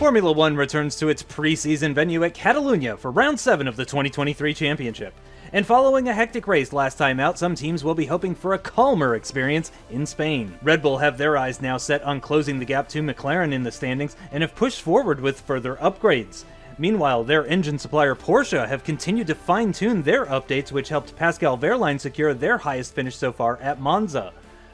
Formula One returns to its pre-season venue at Catalunya for round 7 of the 2023 championship. And following a hectic race last time out, some teams will be hoping for a calmer experience in Spain. Red Bull have their eyes now set on closing the gap to McLaren in the standings and have pushed forward with further upgrades. Meanwhile, their engine supplier Porsche have continued to fine-tune their updates, which helped Pascal Wehrlein secure their highest finish so far at Monza.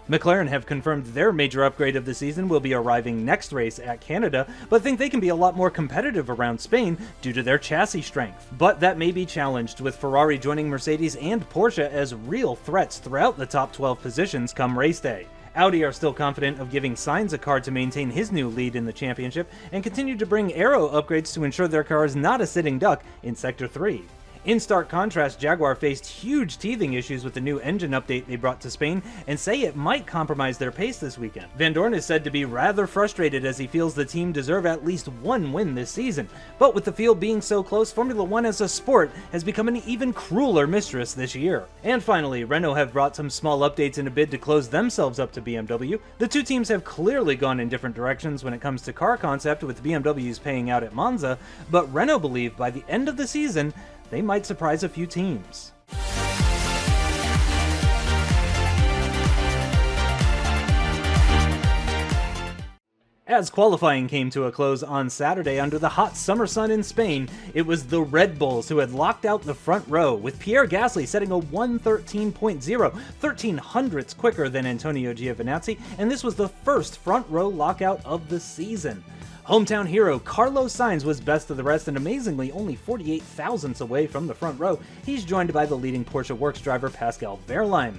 McLaren have confirmed their major upgrade of the season will be arriving next race at Canada, but think they can be a lot more competitive around Spain due to their chassis strength. But that may be challenged, with Ferrari joining Mercedes and Porsche as real threats throughout the top 12 positions come race day. Audi are still confident of giving Sainz a car to maintain his new lead in the championship, and continue to bring aero upgrades to ensure their car is not a sitting duck in Sector 3. In stark contrast, Jaguar faced huge teething issues with the new engine update they brought to Spain, and say it might compromise their pace this weekend. Vandoorne is said to be rather frustrated as he feels the team deserve at least one win this season, but with the field being so close, Formula One as a sport has become an even crueler mistress this year. And finally, Renault have brought some small updates in a bid to close themselves up to BMW. The two teams have clearly gone in different directions when it comes to car concept, with BMW's paying out at Monza, but Renault believe by the end of the season, they might surprise a few teams. As qualifying came to a close on Saturday under the hot summer sun in Spain, it was the Red Bulls who had locked out the front row, with Pierre Gasly setting a 1:13.0, 13 hundredths quicker than Antonio Giovinazzi, and this was the first front row lockout of the season. Hometown hero Carlos Sainz was best of the rest, and amazingly only 48 thousandths away from the front row. He's joined by the leading Porsche Works driver Pascal Wehrlein.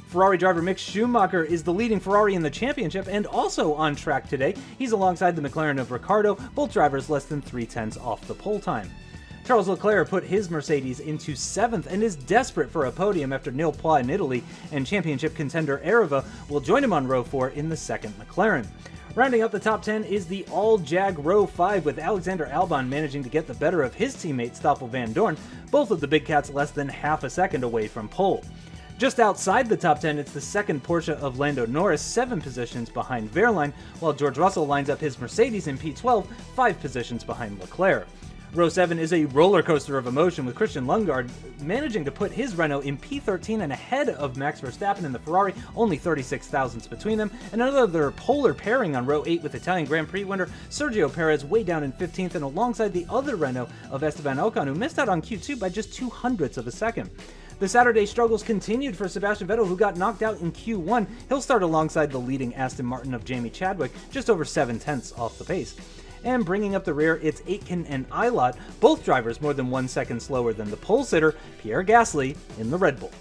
Ferrari driver Mick Schumacher is the leading Ferrari in the championship and also on track today. He's alongside the McLaren of Ricciardo, both drivers less than 3/10 off the pole time. Charles Leclerc put his Mercedes into 7th and is desperate for a podium after Nil Poi in Italy, and championship contender Areva will join him on row 4 in the second McLaren. Rounding up the top 10 is the all-Jag row 5, with Alexander Albon managing to get the better of his teammate Stoffel Vandoorne, both of the big cats less than half a second away from pole. Just outside the top 10, it's the second Porsche of Lando Norris, 7 positions behind Wehrlein, while George Russell lines up his Mercedes in P12, 5 positions behind Leclerc. Row 7 is a roller coaster of emotion, with Christian Lundgaard managing to put his Renault in P13 and ahead of Max Verstappen in the Ferrari, only 36 thousandths between them, and another polar pairing on row 8 with Italian Grand Prix winner Sergio Perez way down in 15th and alongside the other Renault of Esteban Ocon, who missed out on Q2 by just 2 hundredths of a second. The Saturday struggles continued for Sebastian Vettel, who got knocked out in Q1. He'll start alongside the leading Aston Martin of Jamie Chadwick, just over 7/10 off the pace. And bringing up the rear, it's Aitken and Ilott, both drivers more than 1 second slower than the pole sitter, Pierre Gasly, in the Red Bull.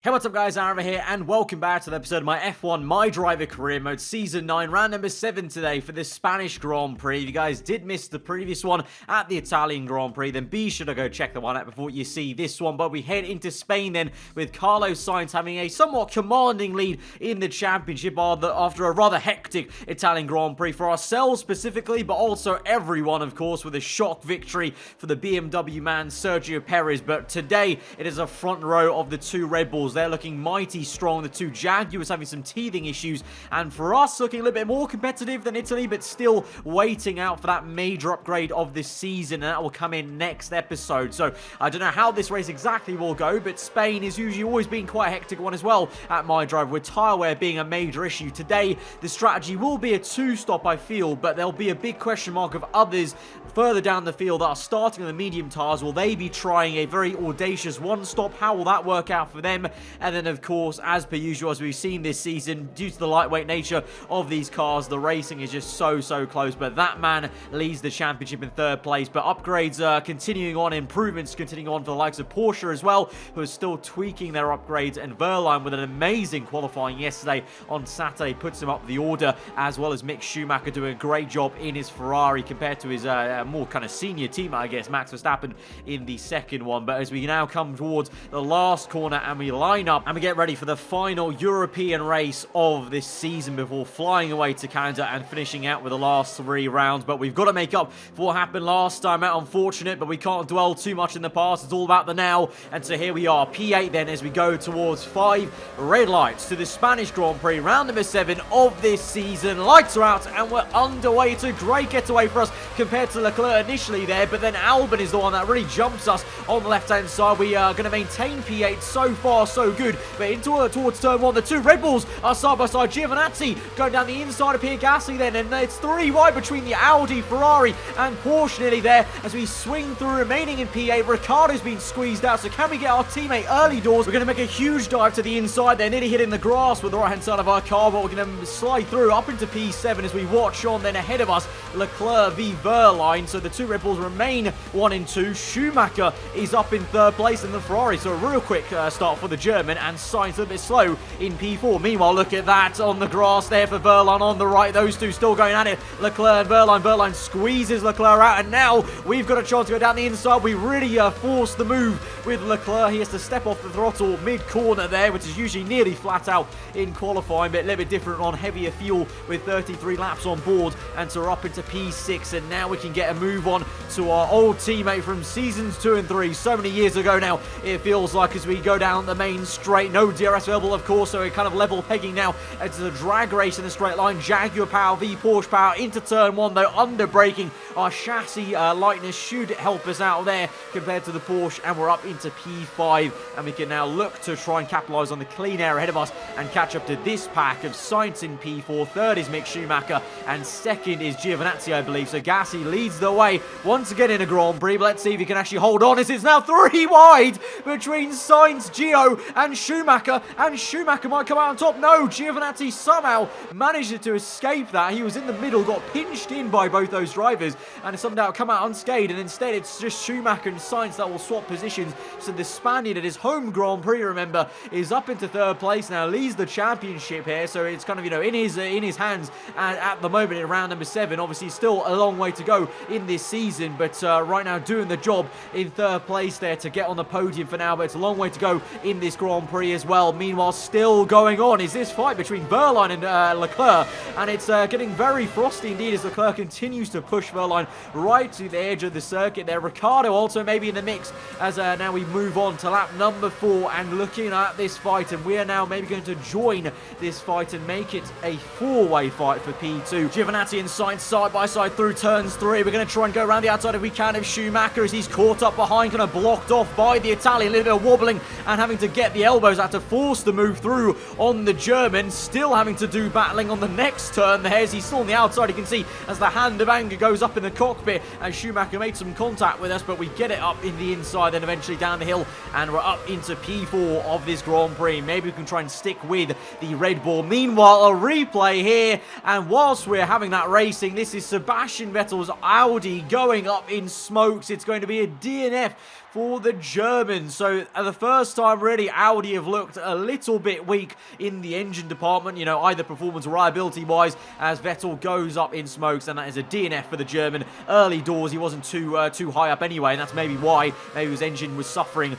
Hey, what's up guys, Aaron here, and welcome back to the episode of my F1 My Driver Career Mode Season 9, round number 7 today for the Spanish Grand Prix. If you guys did miss the previous one at the Italian Grand Prix, then be sure to go check the one out before you see this one. But we head into Spain then, with Carlos Sainz having a somewhat commanding lead in the championship after a rather hectic Italian Grand Prix for ourselves specifically, but also everyone, of course, with a shock victory for the BMW man Sergio Perez. But today, it is a front row of the two Red Bulls. They're looking mighty strong. The two Jaguars having some teething issues, and for us looking a little bit more competitive than Italy, but still waiting out for that major upgrade of this season, and that will come in next episode. So I don't know how this race exactly will go, but Spain is usually always been quite a hectic one as well at My Drive, with tyre wear being a major issue. Today the strategy will be a 2-stop, I feel, but there'll be a big question mark of others further down the field that are starting on the medium tyres. Will they be trying a very audacious 1-stop? How will that work out for them? And then, of course, as per usual, as we've seen this season, due to the lightweight nature of these cars, the racing is just so close. But that man leads the championship in 3rd place. But upgrades are continuing on, improvements continuing on for the likes of Porsche as well, who are still tweaking their upgrades. And Wehrlein, with an amazing qualifying yesterday on Saturday, puts him up the order, as well as Mick Schumacher doing a great job in his Ferrari compared to his more kind of senior teammate, I guess, Max Verstappen in the second one. But as we now come towards the last corner and we line line up and we get ready for the final European race of this season before flying away to Canada and finishing out with the last 3 rounds. But we've got to make up for what happened last time out. Unfortunate, but we can't dwell too much in the past. It's all about the now. And so here we are, P8 then, as we go towards 5 red lights to the Spanish Grand Prix, round number 7 of this season. Lights are out and we're underway. It's a great getaway for us compared to Leclerc initially there, but then Albon is the one that really jumps us on the left-hand side. We are going to maintain P8. So far, so good. But towards turn 1, the 2 Red Bulls are side by side. Giovinazzi going down the inside of Pierre Gasly then, and it's 3 wide between the Audi, Ferrari, and Porsche nearly there as we swing through remaining in P8. Ricciardo's been squeezed out, so can we get our teammate early doors? We're going to make a huge dive to the inside there, nearly hitting the grass with the right-hand side of our car, but we're going to slide through up into P7 as we watch on. Then ahead of us, Leclerc v Wehrlein, so the 2 Red Bulls remain 1 and 2. Schumacher is up in 3rd place in the Ferrari, so a real quick start for the German, and Sainz a bit slow in P4. Meanwhile, look at that on the grass there for Wehrlein on the right. Those 2 still going at it. Leclerc and Wehrlein. Wehrlein squeezes Leclerc out, and now we've got a chance to go down the inside. We really force the move with Leclerc. He has to step off the throttle mid-corner there, which is usually nearly flat out in qualifying, but a little bit different on heavier fuel with 33 laps on board. And so we're up into P6, and now we can get a move on to our old teammate from seasons 2 and 3. So many years ago now, it feels like, as we go down the main straight. No DRS available, of course, so we're kind of level pegging now. It's a drag race in the straight line. Jaguar power v Porsche power into turn 1, though under braking. Our chassis lightness should help us out there compared to the Porsche, and we're up into P5, and we can now look to try and capitalise on the clean air ahead of us and catch up to this pack of Sainz in P4. 3rd is Mick Schumacher, and 2nd is Giovinazzi, I believe. So Gasly leads the way once again in a Grand Prix, but let's see if he can actually hold on, as it's now 3 wide between Sainz, Gio, and Schumacher might come out on top. No, Giovinazzi somehow managed to escape that. He was in the middle, got pinched in by both those drivers, and somehow come out unscathed, and instead it's just Schumacher and Sainz that will swap positions. So the Spaniard at his home Grand Prix, remember, is up into 3rd place now, leads the championship here, so it's kind of, in his hands at the moment in round number 7. Obviously still a long way to go in this season, but right now doing the job in 3rd place there to get on the podium for now, but it's a long way to go in this Grand Prix as well. Meanwhile, still going on is this fight between Wehrlein and Leclerc, and it's getting very frosty indeed as Leclerc continues to push Wehrlein right to the edge of the circuit there. Ricciardo also maybe in the mix as now we move on to lap number 4 and looking at this fight, and we are now maybe going to join this fight and make it a 4-way fight for P2. Giovinazzi and Sainz side by side through turns 3. We're going to try and go around the outside if we can of Schumacher as he's caught up behind, kind of blocked off by the Italian. A little bit of wobbling and having to get the elbows out to force the move through on the German. Still having to do battling on the next turn there as he's still on the outside. You can see as the hand of anger goes up in the cockpit, and Schumacher made some contact with us, but we get it up in the inside, then eventually down the hill, and we're up into P4 of this Grand Prix. Maybe we can try and stick with the Red Bull. Meanwhile, a replay here, and whilst we're having that racing, this is Sebastian Vettel's Audi going up in smokes. It's going to be a DNF for the Germans. So at the first time really, Audi have looked a little bit weak in the engine department, either performance or reliability wise, as Vettel goes up in smokes, and that is a DNF for the German. Early doors, he wasn't too high up anyway, and that's maybe why his engine was suffering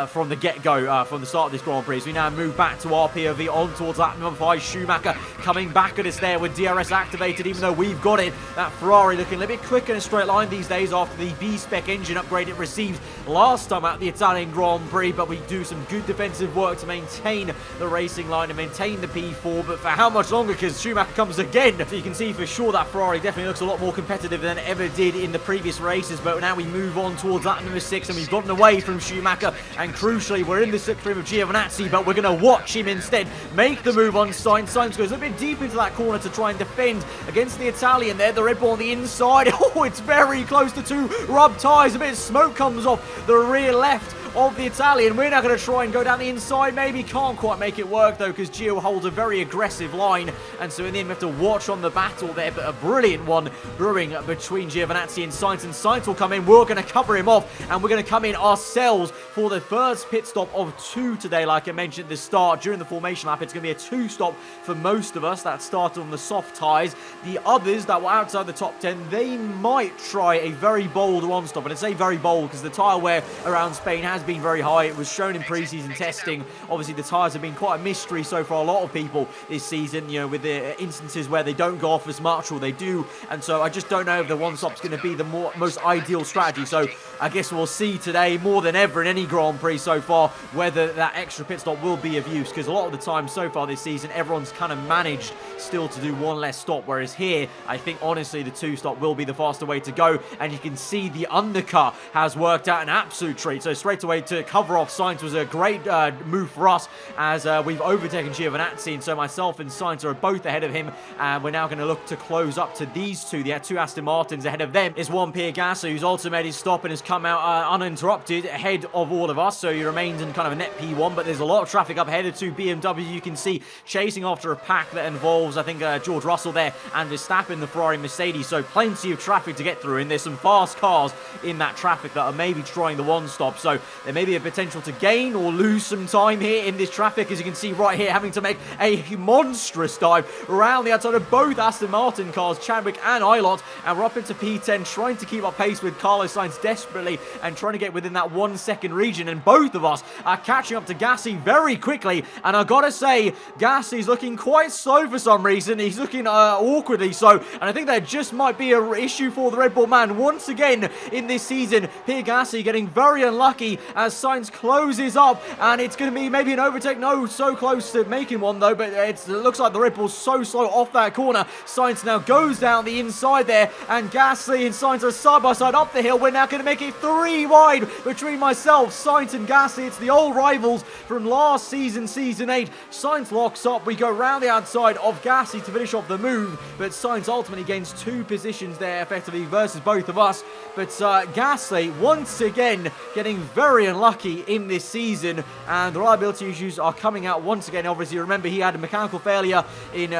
from the get-go, from the start of this Grand Prix. So we now move back to our POV on towards lap number 5. Schumacher coming back at us there with DRS activated, even though we've got it. That Ferrari looking a little bit quicker in a straight line these days after the B-spec engine upgrade it received last time at the Italian Grand Prix, but we do some good defensive work to maintain the racing line and maintain the P4, but for how much longer, because Schumacher comes again. So you can see for sure that Ferrari definitely looks a lot more competitive than it ever did in the previous races, but now we move on towards lap number 6, and we've gotten away from Schumacher, and crucially, we're in the slipstream of Giovinazzi, but we're going to watch him instead make the move on Sainz. Sainz goes a bit deep into that corner to try and defend against the Italian there, the Red Bull on the inside. Oh, it's very close to 2 rub tyres. A bit of smoke comes off the rear left of the Italian. We're now going to try and go down the inside. Maybe can't quite make it work though, because Gio holds a very aggressive line, and so in the end we have to watch on the battle there, but a brilliant one brewing between Giovinazzi and Sainz will come in. We're going to cover him off, and we're going to come in ourselves for the first pit stop of 2 today. Like I mentioned at the start, during the formation lap, it's going to be a 2 stop for most of us. That started on the soft tyres. The others that were outside the top 10, they might try a very bold 1 stop, and I say very bold because the tyre wear around Spain has has been very high. It was shown in preseason testing. Obviously, the tyres have been quite a mystery so far, a lot of people this season, you know, with the instances where they don't go off as much or they do. And so I just don't know if the one-stop's going to be the most ideal strategy. So I guess we'll see today more than ever in any Grand Prix so far whether that extra pit stop will be of use, because a lot of the time so far this season everyone's kind of managed still to do one less stop, whereas here I think honestly the 2-stop will be the faster way to go. And you can see the undercut has worked out an absolute treat. So straight away to cover off Sainz was a great move for us, as we've overtaken Giovinazzi, and so myself and Sainz are both ahead of him, and we're now going to look to close up to these two. The two Aston Martins. Ahead of them is one Pierre Gasly, who's also made his stop and has come out uninterrupted ahead of all of us, so he remains in kind of a net P1, but there's a lot of traffic up ahead of two BMW. You can see chasing after a pack that involves, I think, George Russell there and Verstappen, the Ferrari Mercedes, so plenty of traffic to get through, and there's some fast cars in that traffic that are maybe trying the one-stop, so there may be a potential to gain or lose some time here in this traffic, as you can see right here, having to make a monstrous dive around the outside of both Aston Martin cars, Chadwick and Ilott, and we're up into P10, trying to keep up pace with Carlos Sainz desperately and trying to get within that 1 second region, and both of us are catching up to Gasly very quickly. And I gotta say, Gasly's looking quite slow for some reason. He's looking awkwardly so, and I think that just might be an issue for the Red Bull man once again in this season. Pierre Gasly getting very unlucky as Sainz closes up, and it's going to be maybe an overtake. No, so close to making one though, but it looks like the Red Bull's so slow off that corner. Sainz now goes down the inside there, and Gasly and Sainz are side by side up the hill. We're now going to make it 3 wide between myself, Sainz and Gasly. It's the old rivals from last season, Season 8. Sainz locks up. We go round the outside of Gasly to finish off the move, but Sainz ultimately gains 2 positions there effectively versus both of us. But Gasly, once again, getting very unlucky in this season, and the reliability issues are coming out once again. Obviously, remember, he had a mechanical failure in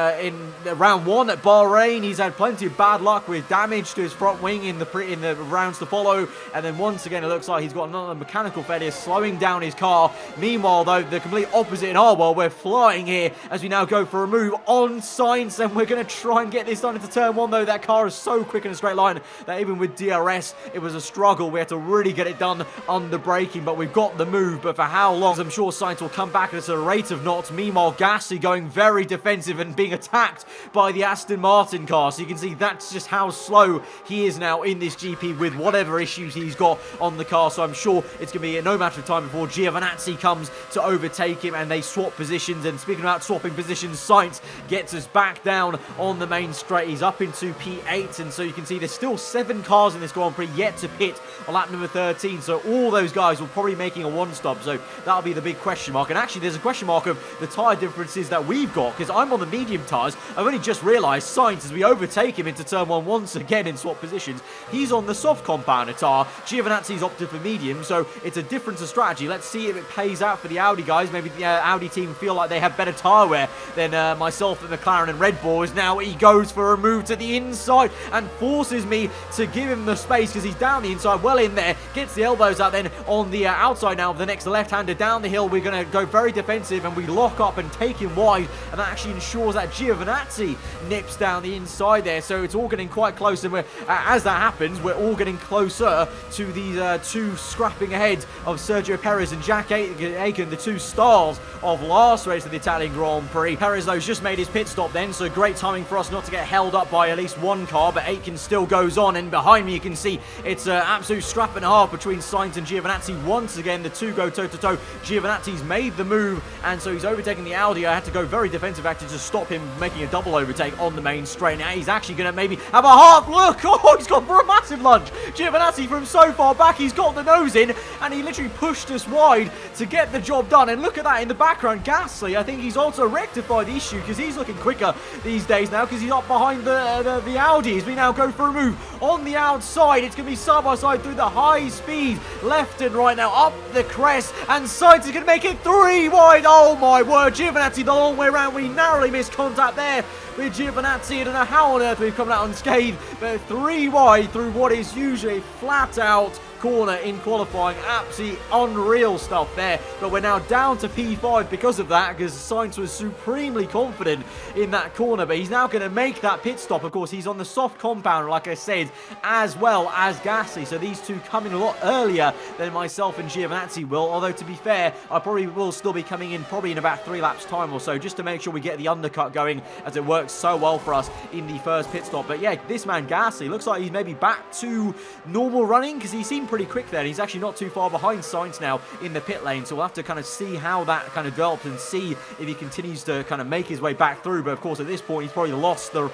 round 1 at Bahrain. He's had plenty of bad luck with damage to his front wing in the rounds to follow, and then once again, it looks like he's got another mechanical failure, slowing down his car. Meanwhile, though, the complete opposite in our world, we're flying here as we now go for a move on Sainz, and we're going to try and get this done into turn 1, though. That car is so quick in a straight line that even with DRS, it was a struggle. We had to really get it done under braking, but we've got the move. But for how long? I'm sure Sainz will come back at a rate of knots. Meanwhile, Gasly going very defensive and being attacked by the Aston Martin car. So you can see that's just how slow he is now in this GP with whatever issues he's got on the car. So I'm sure it's going to be no matter of time before Giovinazzi comes to overtake him and they swap positions. And speaking about swapping positions, Sainz gets us back down on the main straight. He's up into P8, and so you can see there's still 7 cars in this Grand Prix yet to pit on lap number 13. So all those guys will probably be making a one-stop. So that'll be the big question mark. And actually, there's a question mark of the tyre differences that we've got, because I'm on the medium tyres. I've only just realised Sainz, as we overtake him into turn 1 once again in swap positions, he's on the soft compounder tyre. Giovinazzi's opted for medium, so it's a difference of strategy. Let's see if it plays out for the Audi guys. Maybe the Audi team feel like they have better tyre wear than myself and McLaren and Red Bull. As now he goes for a move to the inside and forces me to give him the space because he's down the inside, well in there, gets the elbows out then on the outside now of the next left-hander down the hill. We're going to go very defensive and we lock up and take him wide, and that actually ensures that Giovinazzi nips down the inside there. So it's all getting quite close, and as that happens, we're all getting closer to these two scrapping ahead of Sergio Perez and Jack Aitken, the 2 stars of last race of the Italian Grand Prix. Perez, though, has just made his pit stop then, so great timing for us not to get held up by at least one car, but Aitken still goes on, and behind me you can see it's an absolute scrap and a half between Sainz and Giovinazzi. Once again, the 2 go toe-to-toe. Giovinazzi's made the move, and so he's overtaking the Audi. I had to go very defensive actually to stop him making a double overtake on the main straight. Now he's actually going to maybe have a half look. Oh, he's gone for a massive lunge. Giovinazzi from so far back, he's got the nose in, and he literally pushed us wide to get the job done. And look at that in the background, Gasly. I think he's also rectified the issue because he's looking quicker these days now because he's up behind the Audis. We now go for a move on the outside. It's going to be side by side through the high speed, left and right now, up the crest, and Sainz is going to make it 3 wide. Oh my word, Giovinazzi the long way around. We narrowly missed contact there with Giovinazzi. I don't know how on earth we've come out unscathed, but 3 wide through what is usually flat out corner in qualifying. Absolutely unreal stuff there. But we're now down to P5 because of that, because Sainz was supremely confident in that corner. But he's now going to make that pit stop. Of course, he's on the soft compound, like I said, as well as Gasly. So these two come in a lot earlier than myself and Giovinazzi will. Although, to be fair, I probably will still be coming in probably in about 3 laps time or so, just to make sure we get the undercut going, as it works so well for us in the first pit stop. But yeah, this man Gasly looks like he's maybe back to normal running, because he seemed pretty quick there, and he's actually not too far behind Sainz now in the pit lane. So we'll have to kind of see how that kind of develops and see if he continues to kind of make his way back through. But of course, at this point, he's probably lost the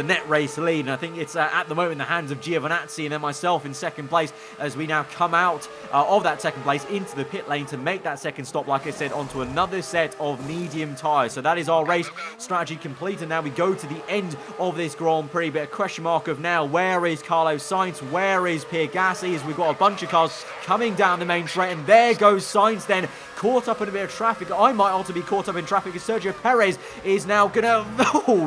net race lead, and I think it's at the moment in the hands of Giovinazzi and then myself in second place, as we now come out of that second place into the pit lane to make that second stop, like I said, onto another set of medium tyres. So that is our race strategy complete, and now we go to the end of this Grand Prix. But a question mark of now, where is Carlos Sainz? Where is Pierre Gasly? As we've got a bunch of cars coming down the main straight, and there goes Sainz then, caught up in a bit of traffic. I might also be caught up in traffic, as Sergio Perez is now gonna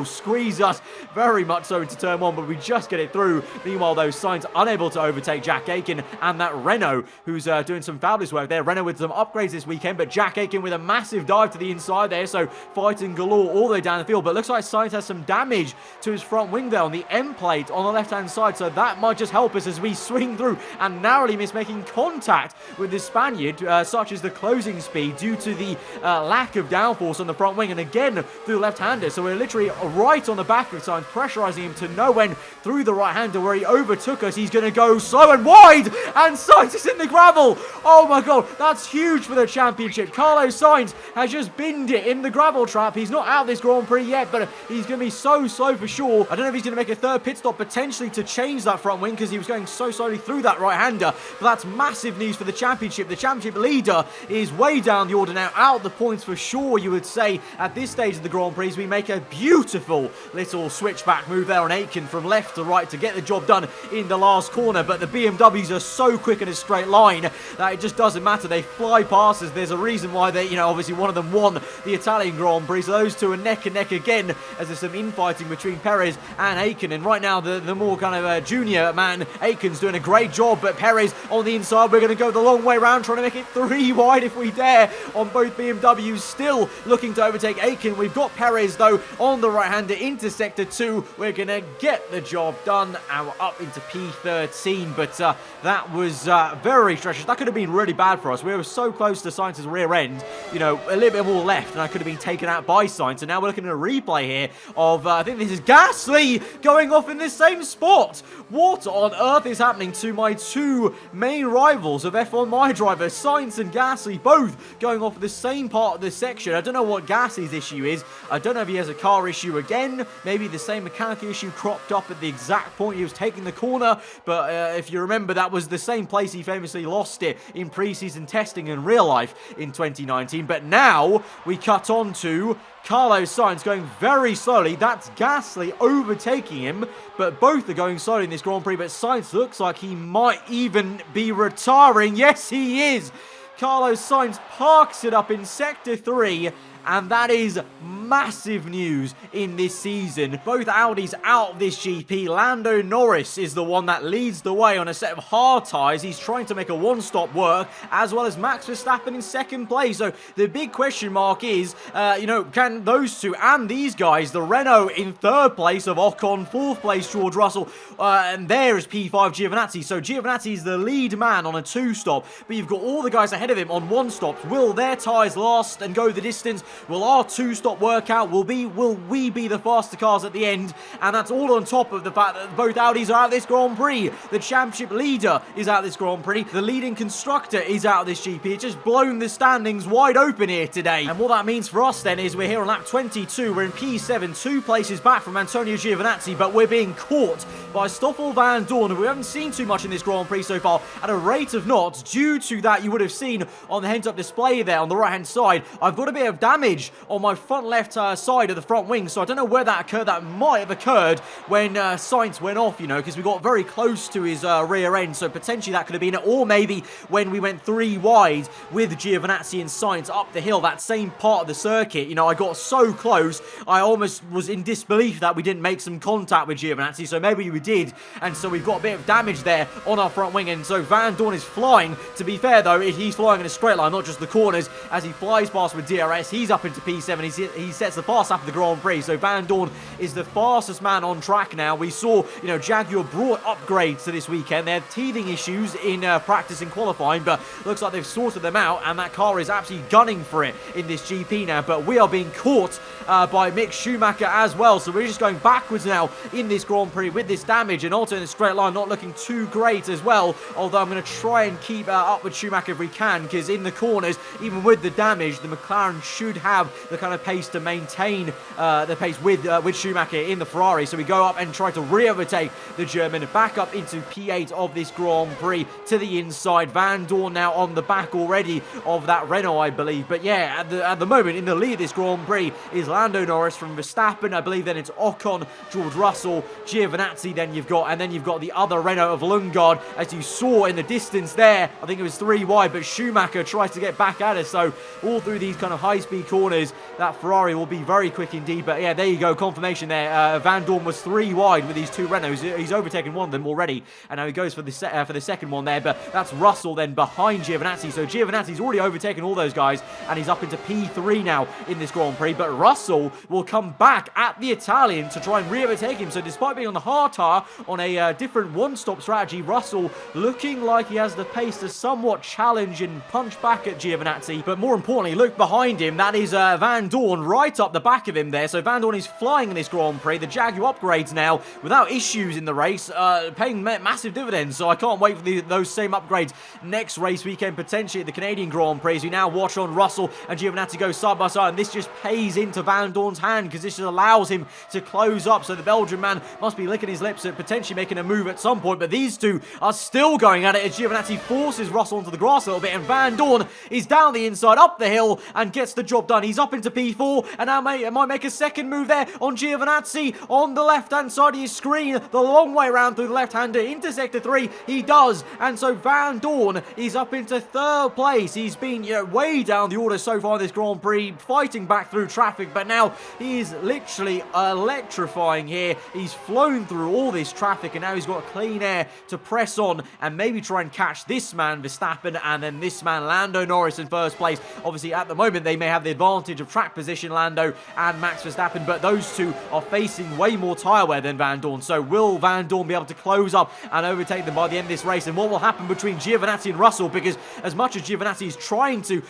squeeze us very much so into turn 1, but we just get it through. Meanwhile, though, Sainz unable to overtake Jack Aitken and that Renault, who's doing some fabulous work there. Renault with some upgrades this weekend, but Jack Aitken with a massive dive to the inside there, so fighting galore all the way down the field. But looks like Sainz has some damage to his front wing there on the end plate on the left-hand side, so that might just help us as we swing through and narrowly miss making contact with the Spaniard, such as the closing speed due to the lack of downforce on the front wing, and again through the left-hander. So we're literally right on the back of Sainz, pressurizing him to no end through the right-hander, where he overtook us. He's going to go slow and wide, and Sainz is in the gravel. Oh my god, that's huge for the championship. Carlos Sainz has just binned it in the gravel trap. He's not out this Grand Prix yet, but he's going to be so slow for sure. I don't know if he's going to make a third pit stop potentially to change that front wing, because he was going so slowly through that right-hander. But that's massive news for the championship. The championship leader is way down the order now, out the points for sure, you would say, at this stage of the Grand Prix. We make a beautiful little switchback move there on Aitken from left to right to get the job done in the last corner. But the BMWs are so quick in a straight line that it just doesn't matter. They fly past us. There's a reason why they, obviously one of them won the Italian Grand Prix. So those two are neck and neck again, as there's some infighting between Perez and Aitken. And right now, the more kind of junior man, Aitken's doing a great job, but Perez on the inside, we're going to go the long way round, trying to make it 3 wide if we dare on both BMWs, still looking to overtake Aitken. We've got Perez, though, on the right-hander into Sector 2. We're going to get the job done, and we're up into P13, but that was very treacherous. That could have been really bad for us. We were so close to Sainz's rear end, a little bit more left, and I could have been taken out by Sainz. And now we're looking at a replay here of, I think this is Gasly going off in this same spot. What on earth is happening to my two main rivals of F1 My Driver, Sainz and Gasly, both going off the same part of the section? I don't know what Gasly's issue is. I don't know if he has a car issue again. Maybe the same mechanical issue cropped up at the exact point he was taking the corner. But if you remember, that was the same place he famously lost it in pre-season testing in real life in 2019. But now we cut on to Carlos Sainz going very slowly. That's Gasly overtaking him, but both are going slowly in this Grand Prix. But Sainz looks like he might even be retiring. Yes, he is. Carlos Sainz parks it up in Sector 3, and that is massive news in this season. Both Audis out of this GP. Lando Norris is the one that leads the way on a set of hard tyres. He's trying to make a one-stop work, as well as Max Verstappen in second place. So the big question mark is, can those two and these guys, the Renault in third place of Ocon, fourth place George Russell, and there is P5 Giovinazzi. So Giovinazzi is the lead man on a two-stop, but you've got all the guys ahead of him on one-stops. Will their tyres last and go the distance? Will our two-stop workout? Will we be the faster cars at the end? And that's all on top of the fact that both Audis are out this Grand Prix. The championship leader is out this Grand Prix. The leading constructor is out this GP. It's just blown the standings wide open here today. And what that means for us then is we're here on lap 22. We're in P7, 2 places back from Antonio Giovinazzi, but we're being caught by Stoffel Van Dorn, who we haven't seen too much in this Grand Prix so far, at a rate of knots. Due to that, you would have seen on the heads-up display there on the right-hand side, I've got a bit of damage damage on my front left side of the front wing. So I don't know where that occurred. That might have occurred when Sainz went off, you know, because we got very close to his rear end. So potentially that could have been it. Or maybe when we went 3 wide with Giovinazzi and Sainz up the hill, that same part of the circuit, you know, I got so close, I almost was in disbelief that we didn't make some contact with Giovinazzi. So maybe we did. And so we've got a bit of damage there on our front wing. And so Vandoorne is flying. To be fair, though, he's flying in a straight line, not just the corners. As he flies past with DRS, he's up into P7. He sets the fast lap of the Grand Prix. So Vandoorne is the fastest man on track now. We saw, you know, Jaguar brought upgrades to this weekend. They had teething issues in practice and qualifying, but looks like they've sorted them out, and that car is absolutely gunning for it in this GP now. But we are being caught by Mick Schumacher as well. So we're just going backwards now in this Grand Prix with this damage, and also in the straight line not looking too great as well. Although I'm going to try and keep up with Schumacher if we can, because in the corners, even with the damage, the McLaren should have the kind of pace to maintain the pace with Schumacher in the Ferrari. So we go up and try to re-overtake the German, back up into P8 of this Grand Prix to the inside. Vandoorne now on the back already of that Renault, I believe. But yeah, at the moment in the lead of this Grand Prix is Lando Norris from Verstappen. I believe then it's Ocon, George Russell, Giovinazzi then you've got, and then you've got the other Renault of Lundgaard, as you saw in the distance there. I think it was 3 wide, but Schumacher tries to get back at us. So all through these kind of high-speed corners, that Ferrari will be very quick indeed. But yeah, there you go, confirmation there. Vandoorne was 3 wide with these 2 Renaults. He's overtaken one of them already, and now he goes for the second one there. But that's Russell then behind Giovinazzi. So Giovinazzi's already overtaken all those guys, and he's up into P3 now in this Grand Prix. But Russell will come back at the Italian to try and re-overtake him. So despite being on the hard tire on a different one-stop strategy, Russell looking like he has the pace to somewhat challenge and punch back at Giovinazzi. But more importantly, look behind him. That is Vandoorne right up the back of him there. So Vandoorne is flying in this Grand Prix. The Jaguar upgrades now without issues in the race, paying massive dividends. So I can't wait for those same upgrades next race weekend, potentially at the Canadian Grand Prix. As we now watch on Russell and Giovinazzi go side by side, and this just pays into Vandoorne's hand, because this just allows him to close up. So the Belgian man must be licking his lips at potentially making a move at some point, but these two are still going at it as Giovinazzi forces Russell onto the grass a little bit, and Vandoorne is down the inside, up the hill, and gets the job done. He's up into P4, and now might make a second move there on Giovinazzi on the left-hand side of his screen, the long way around through the left-hander into Sector 3. He does, and so Vandoorne is up into 3rd place. He's been, you know, way down the order so far in this Grand Prix, fighting back through traffic, but now he is literally electrifying here. He's flown through all this traffic, and now he's got clean air to press on and maybe try and catch this man Verstappen, and then this man Lando Norris in 1st place. Obviously at the moment they may have the advantage of track position, Lando and Max Verstappen, but those two are facing way more tyre wear than Vandoorne. So will Vandoorne be able to close up and overtake them by the end of this race? And what will happen between Giovinazzi and Russell? Because as much as Giovinazzi is trying to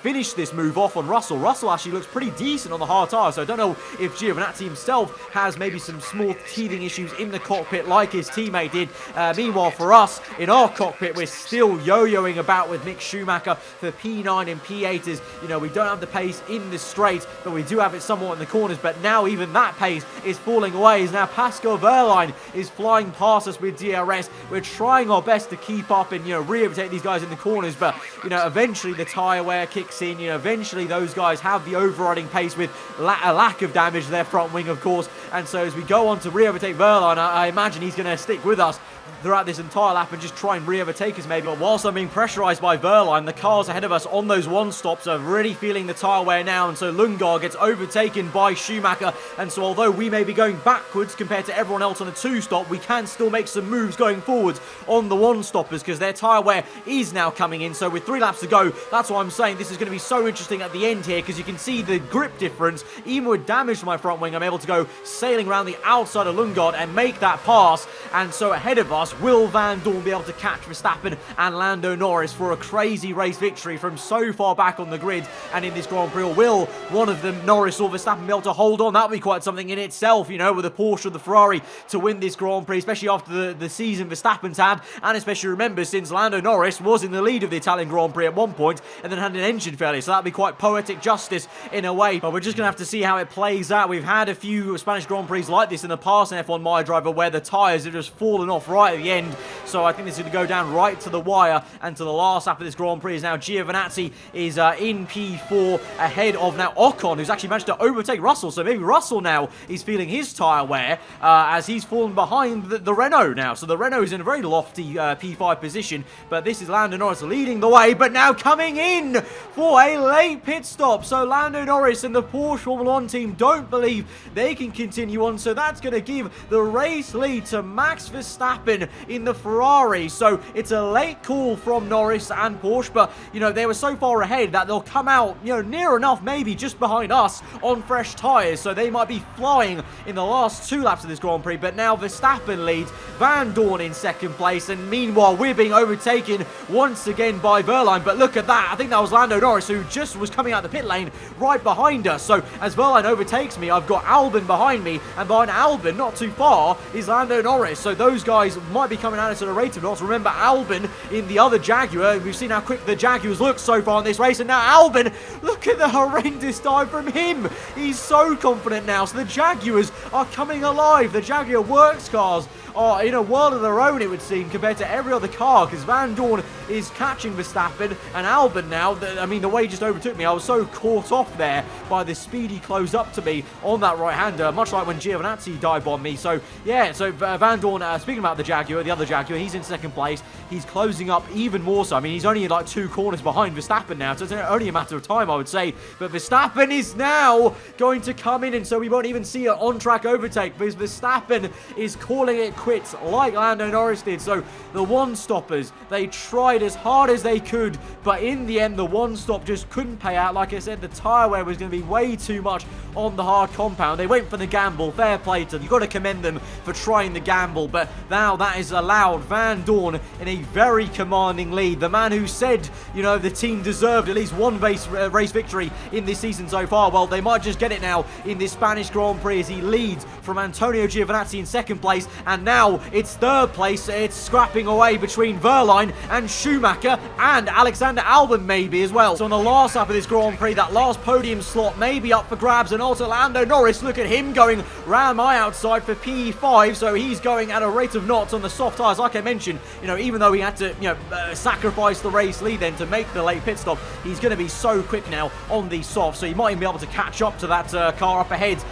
finish this move off on Russell, Russell actually looks pretty decent on the hard tyre. So I don't know if Giovinazzi himself has maybe some small teething issues in the cockpit like his teammate did. Meanwhile for us, in our cockpit, we're still yo-yoing about with Mick Schumacher for P9 and P8. As you know, we don't have the pace in the straight, but we do have it somewhat in the corners. But now even that pace is falling away, as now Pascal Wehrlein is flying past us with DRS. We're trying our best to keep up and, you know, re-overtake these guys in the corners, but, you know, eventually the tyre wear kicks in. You know, eventually those guys have the overriding pace with a lack of damage to their front wing, of course. And so as we go on to re-overtake Wehrlein, I imagine he's going to stick with us throughout this entire lap and just try and re-overtake us maybe. But whilst I'm being pressurised by Wehrlein, the cars ahead of us on those one-stops are really feeling the tyre wear now, and so Lundgaard gets overtaken by Schumacher. And so although we may be going backwards compared to everyone else on a 2-stop, we can still make some moves going forwards on the 1-stoppers, because their tyre wear is now coming in. So with 3 laps to go, that's why I'm saying this is going to be so interesting at the end here, because you can see the grip difference. Even with damage to my front wing, I'm able to go sailing around the outside of Lundgaard and make that pass. And so ahead of us, will Vandoorne be able to catch Verstappen and Lando Norris for a crazy race victory from so far back on the grid and in this Grand Prix? Or will one of them, Norris or Verstappen, be able to hold on? That would be quite something in itself, you know, with a Porsche or the Ferrari to win this Grand Prix, especially after the season Verstappen's had, and especially remember since Lando Norris was in the lead of the Italian Grand Prix at one point and then had an engine failure. So that would be quite poetic justice in a way, but we're just going to have to see how it plays out. We've had a few Spanish Grand Prix like this in the past in F1 My Driver, where the tyres have just fallen off right at the end. So I think this is going to go down right to the wire, and to the last lap of this Grand Prix is now Giovinazzi is in P4, P4 ahead of now Ocon, who's actually managed to overtake Russell. So maybe Russell now is feeling his tyre wear as he's fallen behind the Renault now. So the Renault is in a very lofty P5 position, but this is Lando Norris leading the way, but now coming in for a late pit stop. So Lando Norris and the Porsche Formula 1 team don't believe they can continue on, so that's going to give the race lead to Max Verstappen in the Ferrari. So it's a late call from Norris and Porsche, but, you know, they were so far ahead that they'll come out, you know, near enough maybe just behind us on fresh tyres, so they might be flying in the last 2 laps of this Grand Prix. But now Verstappen leads, Van Dorn in second place, and meanwhile we're being overtaken once again by Wehrlein. But look at that, I think that was Lando Norris who just was coming out the pit lane right behind us. So as Wehrlein overtakes me, I've got Albon behind me, and behind Albon, not too far, is Lando Norris. So those guys might be coming out at a rate of knots. Remember Albon in the other Jaguar, we've seen how quick the Jaguars look so far in this race, and now Albon, look at the horrendous dive from him. He's so confident now. So the Jaguars are coming alive. The Jaguar works cars are in a world of their own, it would seem, compared to every other car, because Van Dorn is catching Verstappen, and Albon now, I mean, the way he just overtook me, I was so caught off there by the speed he closed up to me on that right-hander, much like when Giovinazzi dive bombed me. So, yeah, so Van Dorn, speaking about the Jaguar, the other Jaguar, he's in second place. He's closing up even more so. I mean, he's only like 2 corners behind Verstappen now, so it's only a matter of time, I would say. But Verstappen is now going to come in, and so we won't even see an on-track overtake, because Verstappen is calling it quits like Lando Norris did. So the one-stoppers, they tried as hard as they could, but in the end, the one-stop just couldn't pay out. Like I said, the tyre wear was going to be way too much on the hard compound. They went for the gamble. Fair play to them. You've got to commend them for trying the gamble, but now that is allowed Van Dorn in a very commanding lead. The man who said, you know, the team deserved at least one race victory in this season so far, well, they might just get it now in this Spanish Grand Prix as he leads from Antonio Giovinazzi in second place, and now it's third place. It's scrapping away between Wehrlein and Schumacher and Alexander Albon maybe as well. So on the last lap of this Grand Prix, that last podium slot may be up for grabs, and also Lando Norris, look at him going round my outside for P5, so he's going at a rate of knots on the soft tyres. Like I mentioned, you know, even though he had to, you know, sacrifice the race lead then to make the late pit stop, he's going to be so quick now on the soft, so he might even be able to catch up to that car up ahead,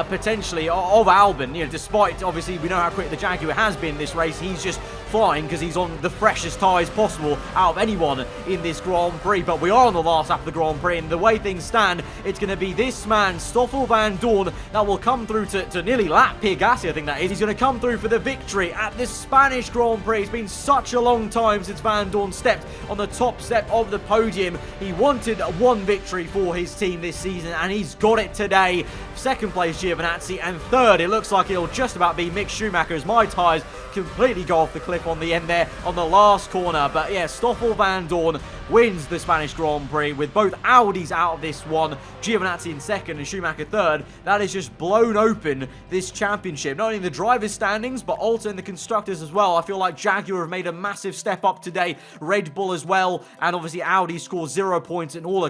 potentially, of Albon. You know, despite, obviously, we know how quick the Jaguar has been this race, he's just flying because he's on the freshest tyres possible out of anyone in this Grand Prix. But we are on the last lap of the Grand Prix, and the way things stand, it's going to be this man, Stoffel Van Dorn, that will come through to nearly lap Pierre Gasly, I think that is. He's going to come through for the victory at this Spanish Grand Prix. It's been such a long time since Van Dorn stepped on the top step of the podium. He wanted one victory for his team this season, and he's got it today. Second place Giovinazzi, and third, it looks like it'll just about be Mick Schumacher as my tyres completely go off the cliff on the end there on the last corner. But yeah, Stoffel Van Dorn wins the Spanish Grand Prix with both Audis out of this one, Giovinazzi in second and Schumacher third. That has just blown open this championship, not only in the drivers' standings, but also in the constructors as well. I feel like Jaguar have made a massive step up today, Red Bull as well, and obviously Audi scored 0 points in all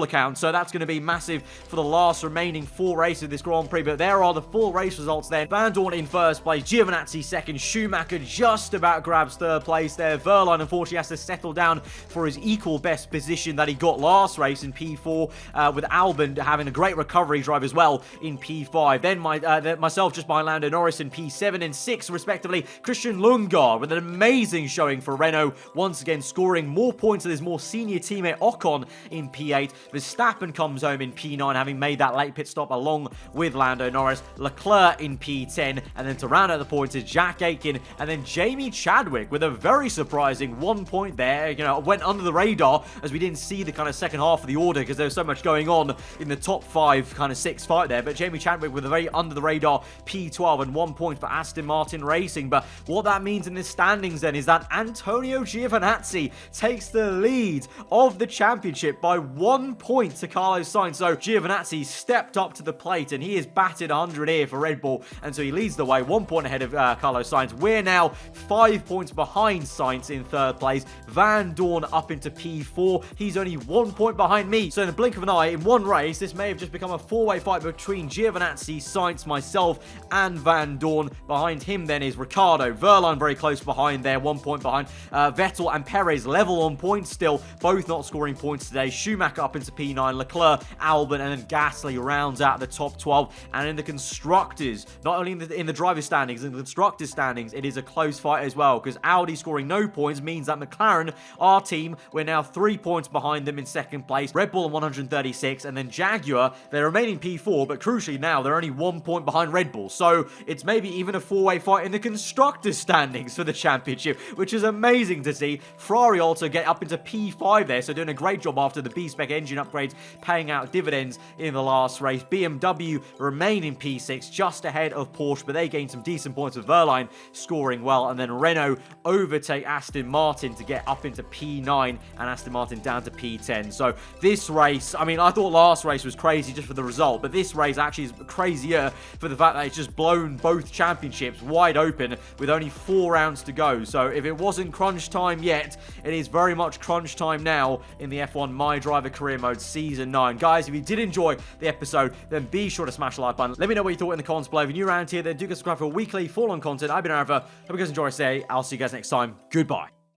accounts, so that's going to be massive for the last remaining 4 races of this Grand Prix. But there are the full race results then. Van Dorn in first place, Giovinazzi second, Schumacher just about grabs third place there. Wehrlein unfortunately has to settle down for his equal best position that he got last race in P4, with Albon having a great recovery drive as well in P5. Then myself just by Lando Norris in P7 and 6 respectively. Christian Lundgaard with an amazing showing for Renault, once again scoring more points than his more senior teammate Ocon in P8. Verstappen comes home in P9, having made that late pit stop along with Lando Norris. Leclerc in P10, and then to round out the points is Jack Aitken, and then Jamie Chadwick with a very surprising 1 point there. You know, went under the radar as we didn't see the kind of second half of the order because there was so much going on in the top 5, kind of 6 fight there. But Jamie Chadwick with a very under the radar P12 and 1 point for Aston Martin Racing. But what that means in the standings then is that Antonio Giovinazzi takes the lead of the championship by 1 point to Carlos Sainz. So Giovinazzi stepped up to the plate, and he is batted 100 here for Red Bull, and so he leads the way, 1 point ahead of Carlos Sainz. We're now 5 points behind Sainz in third place. Van Dorn up into P4. He's only 1 point behind me. So in the blink of an eye, in one race, this may have just become a four-way fight between Giovinazzi, Sainz, myself, and Van Dorn. Behind him then is Ricciardo. Wehrlein very close behind there, 1 point behind. Vettel and Perez level on points still, both not scoring points today. Schumacher up into P9, Leclerc, Albon, and then Gasly rounds out the top 12. And in the constructors, not only in the driver's standings, in the constructors standings, it is a close fight as well, because Audi scoring no points means that McLaren, our team, we're now 3 points behind them in second place. Red Bull on 136, and then Jaguar, they're remaining P4, but crucially now they're only 1 point behind Red Bull. So it's maybe even a four-way fight in the constructors standings for the championship, which is amazing to see. Ferrari also get up into P5 there, so doing a great job after the B-Spec engine upgrades, paying out dividends in the last race. BMW remain in P6, just ahead of Porsche, but they gain some decent points with Wehrlein scoring well, and then Renault overtake Aston Martin to get up into P9, and Aston Martin down to P10. So this race, I mean, I thought last race was crazy just for the result, but this race actually is crazier for the fact that it's just blown both championships wide open with only 4 rounds to go. So if it wasn't crunch time yet, it is very much crunch time now in the F1 My Driver Career Mode Season 9. Guys, if you did enjoy the episode, then be sure to smash the like button. Let me know what you thought in the comments below. If you're new around here, then do subscribe for weekly full-on content. I've been Arava. Hope you guys enjoy today. I'll see you guys next time. Goodbye.